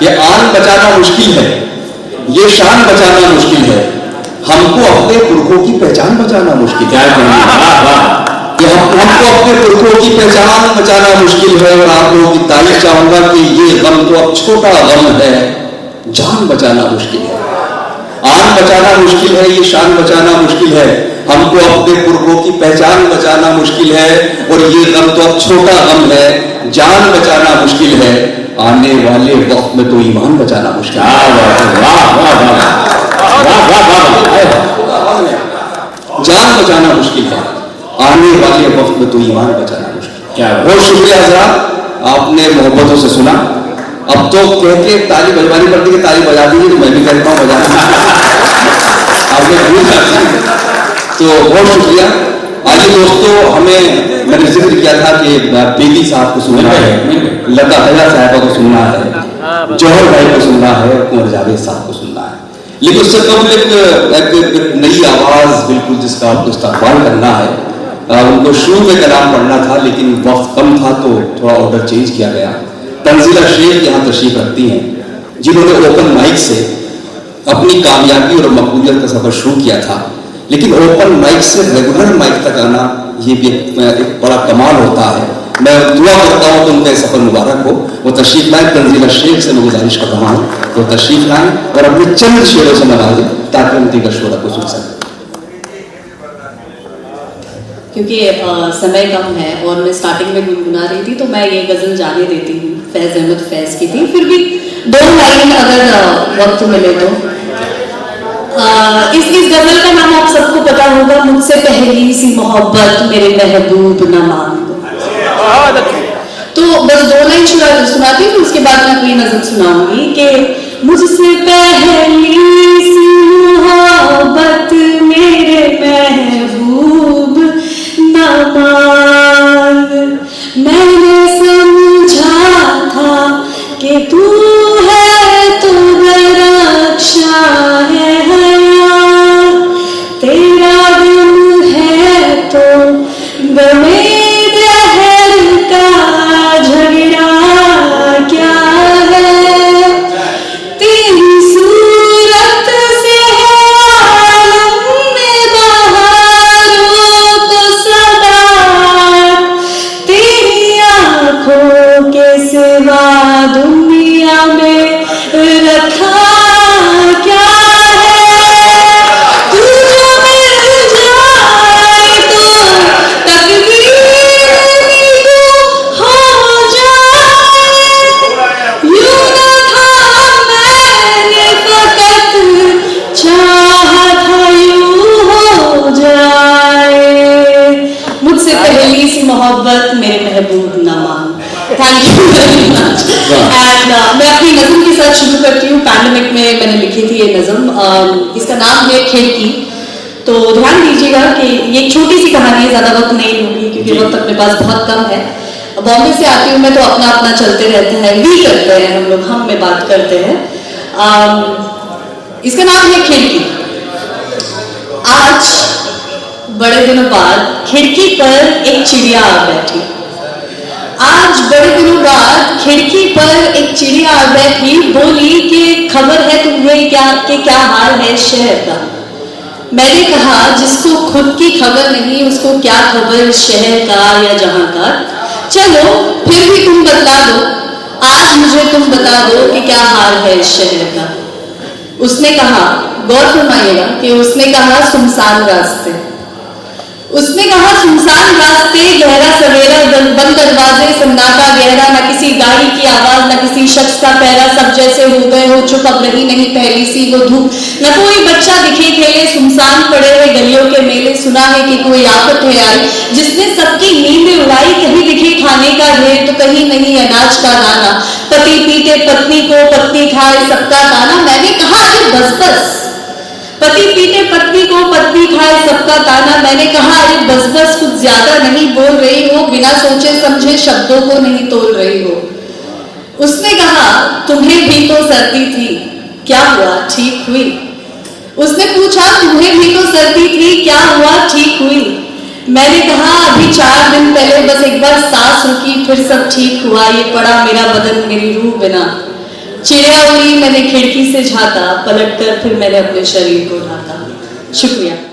ये आन बचाना मुश्किल है, ये शान बचाना मुश्किल है, हमको अपने पुरखों की पहचान बचाना मुश्किल है। हमको अपने पुरखों की पहचान बचाना मुश्किल है। और आप लोगों की तारीफ चाहूंगा कि ये गम तो अब छोटा गम है, जान बचाना मुश्किल है। आन बचाना मुश्किल है, ये शान बचाना मुश्किल है, हमको अपने पुरखों की पहचान बचाना मुश्किल है। और ये गम तो अब छोटा गम है, जान बचाना मुश्किल है, आने वाले वक्त में तो ईमान बचाना मुश्किल है। जान बचाना मुश्किल है, आने वाले वक्त में तो ईमान बचाना मुश्किल। क्या बहुत शुक्रिया हज़रात, आपने मोहब्बतों से सुना। अब तो कह के ताली बजवानी पड़ती है, ताली बजा दीजिए तो मैं भी कहता हूँ बजाना। आपने तो बहुत शुक्रिया। आइए दोस्तों, हमें मैंने जिक्र किया था कि बेदी साहब को सुनना है, लता हज़ार साहबा को सुनना है, जौहर भाई को सुनना है, कुंवर जावेद साहब को सुनना है। लेकिन उससे कबल एक नई आवाज़ बिल्कुल जिसका आपको इस्तेमाल करना है। उनको शुरू में कलाम पढ़ना था लेकिन वक्त कम था तो थोड़ा ऑर्डर चेंज किया गया। तंजीला शेख यहाँ तशरीफ रखती हैं, जिन्होंने ओपन माइक से अपनी कामयाबी और मकबूलियत का सफर शुरू किया था। लेकिन ओपन माइक से रेगुलर माइक तक आना ये भी एक बड़ा कमाल होता है। मैं दुआ करता हूँ कि उनका सफर मुबारक हो। वो तशरीफ लाएं, तंजीला शेख से मैं गुजारिश कर रहा हूँ वो तशरीफ लाएं और अपने चंद शेरों से नवाजें ताकि हम दीगर शोरा को सुन सकें। क्योंकि समय कम है और मैं स्टार्टिंग में गुनगुना रही थी तो मैं ये गजल जाने देती हूँ। फैज अहमद फैज की थी, फिर भी 2 लाइन अगर वक्त मिले तो। इस गजल का नाम आप सबको पता होगा, मुझसे पहली सी मोहब्बत मेरे महबूब न मांगो। तो बस 2 लाइन सुनाती हूँ, उसके बाद मैं कोई नज़म सुनाऊंगी कि मुझसे पहली सी मोहब्बत मेरे महबूब न मांग, मैंने समझा था कि तू है तो रक्षा है हया, तेरा गम है तो गमे दहर का झगड़ा क्या है, तेरी सूरत से है आलम में बहारों को सदा, तेरी आंखों के सिवा दुनिया में रखा क्या है, तू जो मिल जाए तो तकदीर हो जाए, यूं न था मैंने फकत चाहा था यूं हो जाए, मुझसे पहली सी मोहब्बत मेरे महबूब न मांग। Thank you very much. And मैं अपनी नज़म के साथ शुरू करती हूँ। पैंडेमिक में मैंने लिखी थी ये नज़म, इसका नाम है खिड़की। तो ध्यान दीजिएगा कि ये एक छोटी सी कहानी है, ज़्यादा वक्त नहीं लूँगी क्योंकि वक्त अपने पास बहुत कम है। बॉम्बे से आती हूँ मैं तो अपना अपना चलते रहते हैं, वी करते हैं हम लोग, हम में बात करते हैं। इसका नाम है खिड़की। आज बड़े दिनों बाद खिड़की पर एक चिड़िया आ बैठी। आज बड़े दिनों बाद खिड़की पर एक चिड़िया आ बैठी, बोली कि खबर है तुम्हें क्या हाल है शहर का। मैंने कहा जिसको खुद की खबर नहीं उसको क्या खबर शहर का या जहां का। चलो फिर भी तुम बता दो, आज मुझे तुम बता दो कि क्या हाल है इस शहर का। उसने कहा, गौर फरमाइएगा कि उसने कहा सुनसान रास्ते। उसने कहा सुनसान रास्ते, गहरा सवेरा, बंद दरवाजे, सन्नाटा गहरा, न किसी गाड़ी की आवाज, न किसी शख्स का पहरा, सब जैसे हो गए हो चुप, अब रही नहीं पहली सी वो धूप, न कोई बच्चा दिखे खेले, सुनसान पड़े हुए गलियों के मेले, सुना है कि कोई आफत है आई जिसने सबकी नींद उड़ाई, कहीं दिखे खाने का ढेर तो कहीं नहीं अनाज का दाना, पति पीटे पत्नी को, पत्नी खाए सबका ताना। मैंने कहा अरे बस बस, पति पीटे पत्नी को, पत्नी खाए सबका ताना। मैंने कहा अरे बस बस, कुछ ज्यादा नहीं बोल रही हो, बिना सोचे समझे शब्दों को नहीं तोल रही हो। उसने कहा तुम्हें भी तो सर्दी थी, क्या हुआ ठीक हुई। उसने पूछा तुम्हें भी तो सर्दी थी, क्या हुआ ठीक हुई। मैंने कहा अभी 4 दिन पहले बस एक बार सांस रुकी, फिर सब ठीक हुआ, ये पड़ा मेरा बदन मेरी रूह बिना। चिड़िया उड़ी, मैंने खिड़की से झांका, पलटकर फिर मैंने अपने शरीर को ढाका। शुक्रिया।